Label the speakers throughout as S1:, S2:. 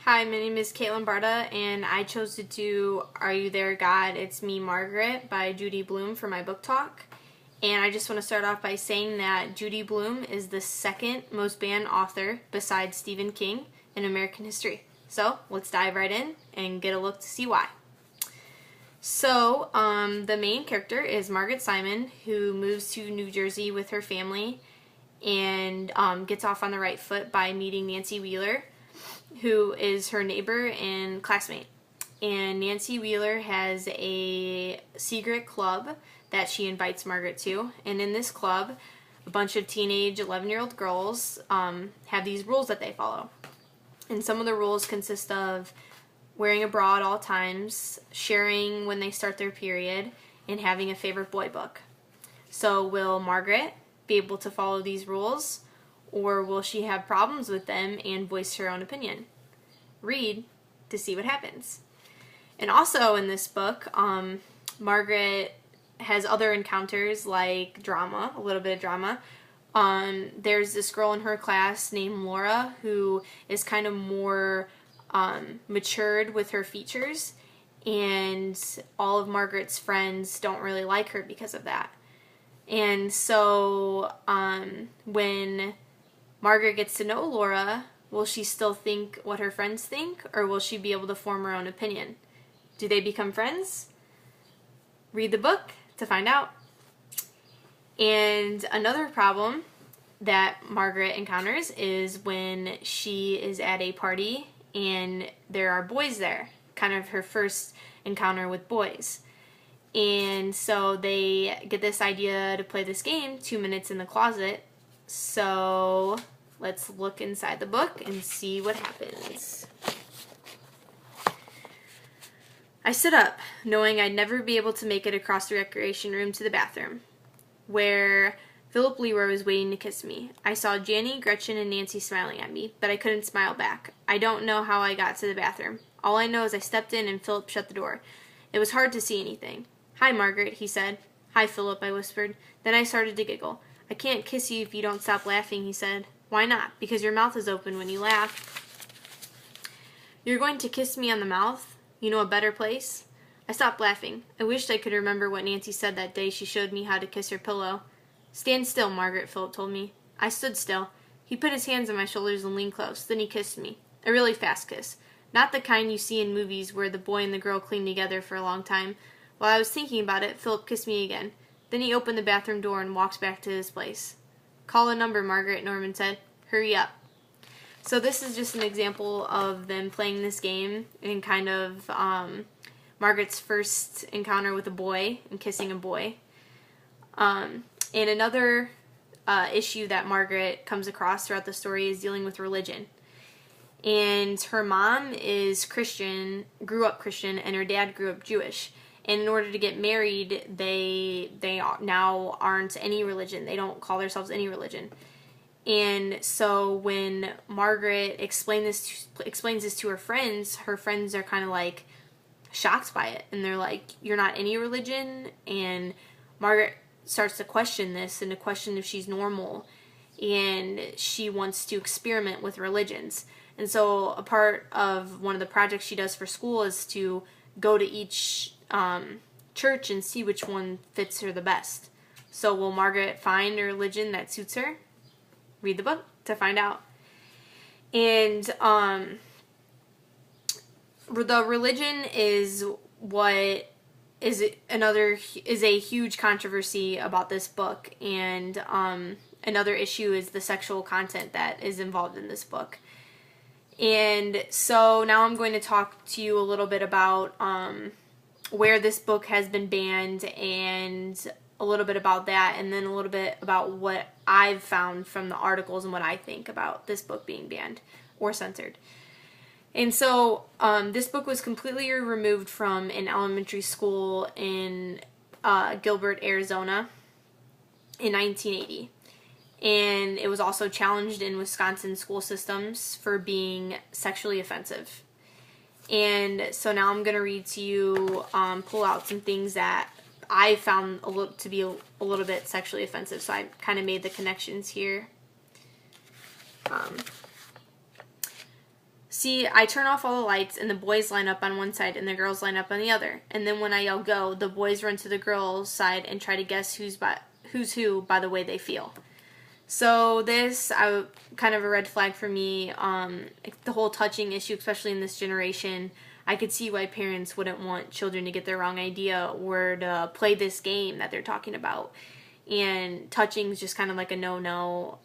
S1: Hi, my name is Caitlin Barta, and I chose to do Are You There, God? It's Me, Margaret by Judy Blume for my book talk. And I just want to start off by saying that Judy Blume is the second most banned author besides Stephen King in American history. So let's dive right in and get a look to see why. So the main character is Margaret Simon, who moves to New Jersey with her family and gets off on the right foot by meeting Nancy Wheeler, who is her neighbor and classmate. And Nancy Wheeler has a secret club that she invites Margaret to. And in this club, a bunch of teenage 11-year-old girls have these rules that they follow. And some of the rules consist of wearing a bra at all times, sharing when they start their period, and having a favorite boy book. So will Margaret be able to follow these rules, or will she have problems with them and voice her own opinion? Read to see what happens. And also in this book, Margaret has other encounters like drama, a little bit of drama. There's this girl in her class named Laura who is kind of more matured with her features, and all of Margaret's friends don't really like her because of that. And so when Margaret gets to know Laura, will she still think what her friends think, or will she be able to form her own opinion? Do they become friends? Read the book to find out. And another problem that Margaret encounters is when she is at a party and there are boys there, kind of her first encounter with boys. And so they get this idea to play this game, 2 minutes in the closet. So let's look inside the book and see what happens. I stood up, knowing I'd never be able to make it across the recreation room to the bathroom, where Philip Leroy was waiting to kiss me. I saw Janny, Gretchen, and Nancy smiling at me, but I couldn't smile back. I don't know how I got to the bathroom. All I know is I stepped in and Philip shut the door. It was hard to see anything. "Hi, Margaret," he said. "Hi, Philip," I whispered. Then I started to giggle. "I can't kiss you if you don't stop laughing," he said. "Why not?" "Because your mouth is open when you laugh." "You're going to kiss me on the mouth? You know a better place?" I stopped laughing. I wished I could remember what Nancy said that day she showed me how to kiss her pillow. "Stand still, Margaret," Philip told me. I stood still. He put his hands on my shoulders and leaned close. Then he kissed me. A really fast kiss. Not the kind you see in movies where the boy and the girl cling together for a long time. While I was thinking about it, Philip kissed me again. Then he opened the bathroom door and walked back to his place. "Call a number, Margaret," Norman said. "Hurry up." So this is just an example of them playing this game and kind of Margaret's first encounter with a boy and kissing a boy. And another issue that Margaret comes across throughout the story is dealing with religion. And her mom is Christian, grew up Christian, and her dad grew up Jewish. And in order to get married, they now aren't any religion. They don't call themselves any religion. And so when Margaret explains this to her friends are kind of like shocked by it. And they're like, "You're not any religion?" And Margaret starts to question this and to question if she's normal. And she wants to experiment with religions. And so a part of one of the projects she does for school is to go to each church and see which one fits her the best. So will Margaret find a religion that suits her? Read the book to find out. And the religion is what is a huge controversy about this book, and another issue is the sexual content that is involved in this book. And so now I'm going to talk to you a little bit about where this book has been banned, and a little bit about that, and then a little bit about what I've found from the articles and what I think about this book being banned or censored. And so this book was completely removed from an elementary school in Gilbert, Arizona in 1980. And it was also challenged in Wisconsin school systems for being sexually offensive. And so now I'm going to read to you, pull out some things that I found to be a little bit sexually offensive. So I kind of made the connections here. See, I turn off all the lights, and the boys line up on one side and the girls line up on the other. And then when I yell go, the boys run to the girls' side and try to guess who's who by the way they feel. So this, kind of a red flag for me. The whole touching issue, especially in this generation, I could see why parents wouldn't want children to get the wrong idea or to play this game that they're talking about. And touching is just kind of like a no-no,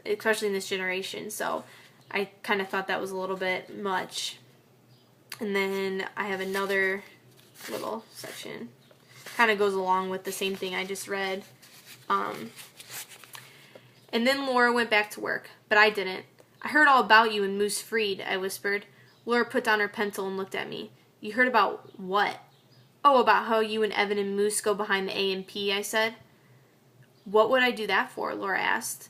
S1: especially in this generation. So I kind of thought that was a little bit much. And then I have another little section. Kind of goes along with the same thing I just read. And then Laura went back to work, but I didn't. I heard all about you and Moose Freed, I whispered. Laura put down her pencil and looked at me. You heard about what? Oh, about how you and Evan and Moose go behind the A&P, I said. What would I do that for? Laura asked.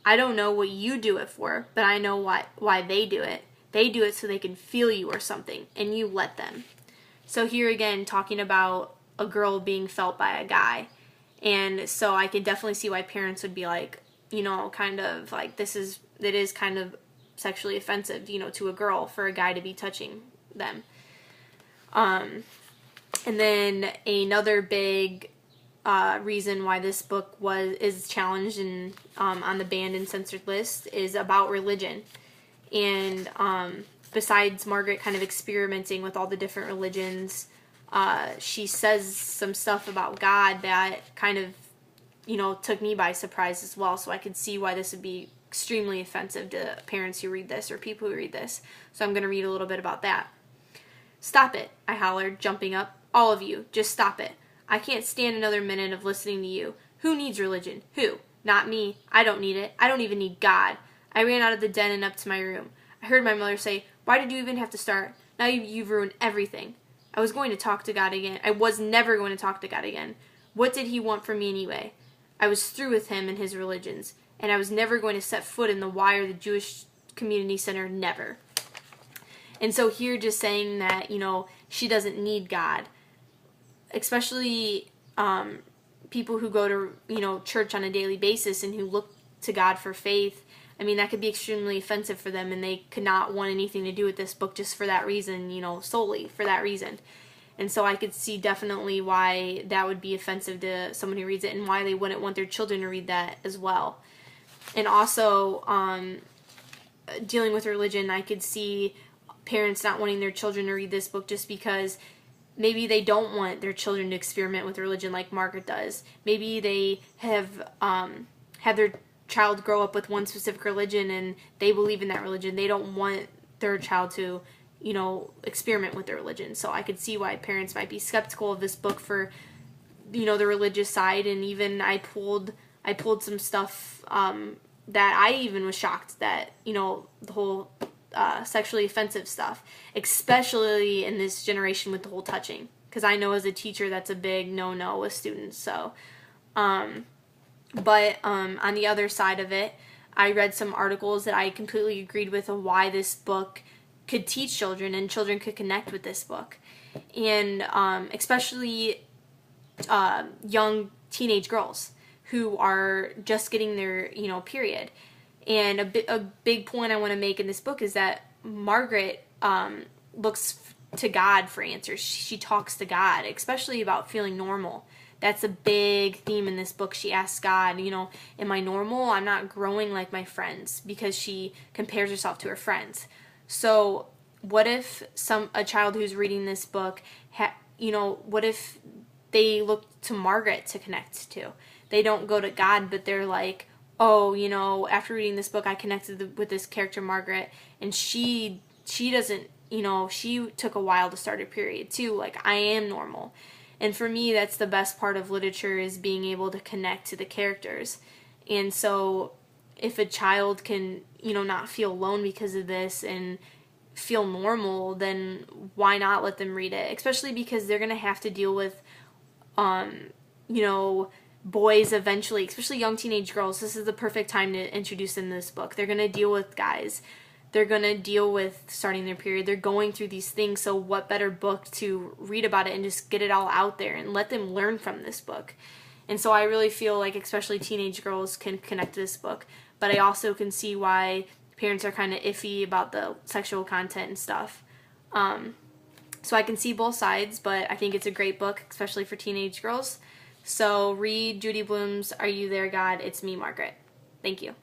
S1: I don't know what you do it for, but I know why they do it. They do it so they can feel you or something, and you let them. So here again, talking about a girl being felt by a guy. And so I could definitely see why parents would be like, kind of like it is kind of sexually offensive, to a girl for a guy to be touching them. And then another big reason why this book is challenged and on the banned and censored list is about religion. And besides Margaret kind of experimenting with all the different religions, she says some stuff about God that kind of, took me by surprise as well. So I could see why this would be extremely offensive to parents who read this or people who read this. So I'm going to read a little bit about that. Stop it, I hollered, jumping up. All of you, just stop it. I can't stand another minute of listening to you. Who needs religion? Who? Not me. I don't need it. I don't even need God. I ran out of the den and up to my room. I heard my mother say, why did you even have to start? Now you've ruined everything. I was going to talk to God again. I was never going to talk to God again. What did he want from me anyway? I was through with him and his religions, and I was never going to set foot in the Y or the Jewish Community Center, never. And so here just saying that, she doesn't need God, especially people who go to, church on a daily basis and who look to God for faith. I mean, that could be extremely offensive for them, and they could not want anything to do with this book just for that reason, solely for that reason. And so I could see definitely why that would be offensive to someone who reads it and why they wouldn't want their children to read that as well. And also, dealing with religion, I could see parents not wanting their children to read this book just because maybe they don't want their children to experiment with religion like Margaret does. Maybe they have had their child grow up with one specific religion and they believe in that religion. They don't want their child to, experiment with their religion. So I could see why parents might be skeptical of this book for, the religious side. And even I pulled some stuff that I even was shocked that, the whole sexually offensive stuff, especially in this generation with the whole touching. Because I know as a teacher that's a big no-no with students. So, but on the other side of it, I read some articles that I completely agreed with of why this book could teach children and children could connect with this book. And especially young teenage girls who are just getting their, period. And a big point I want to make in this book is that Margaret looks to God for answers. She talks to God, especially about feeling normal. That's a big theme in this book. She asks God, am I normal? I'm not growing like my friends, because she compares herself to her friends. So what if a child who's reading this book, what if they look to Margaret to connect to? They don't go to God, but they're like, oh, after reading this book, I connected with this character, Margaret, and she doesn't, she took a while to start her period too. Like, I am normal. And for me, that's the best part of literature, is being able to connect to the characters. And so if a child can, not feel alone because of this and feel normal, then why not let them read it? Especially because they're going to have to deal with, boys eventually, especially young teenage girls. This is the perfect time to introduce them to this book. They're going to deal with guys. They're going to deal with starting their period. They're going through these things, so what better book to read about it and just get it all out there and let them learn from this book. And so I really feel like especially teenage girls can connect to this book. But I also can see why parents are kind of iffy about the sexual content and stuff. So I can see both sides, but I think it's a great book, especially for teenage girls. So read Judy Blume's Are You There, God? It's Me, Margaret. Thank you.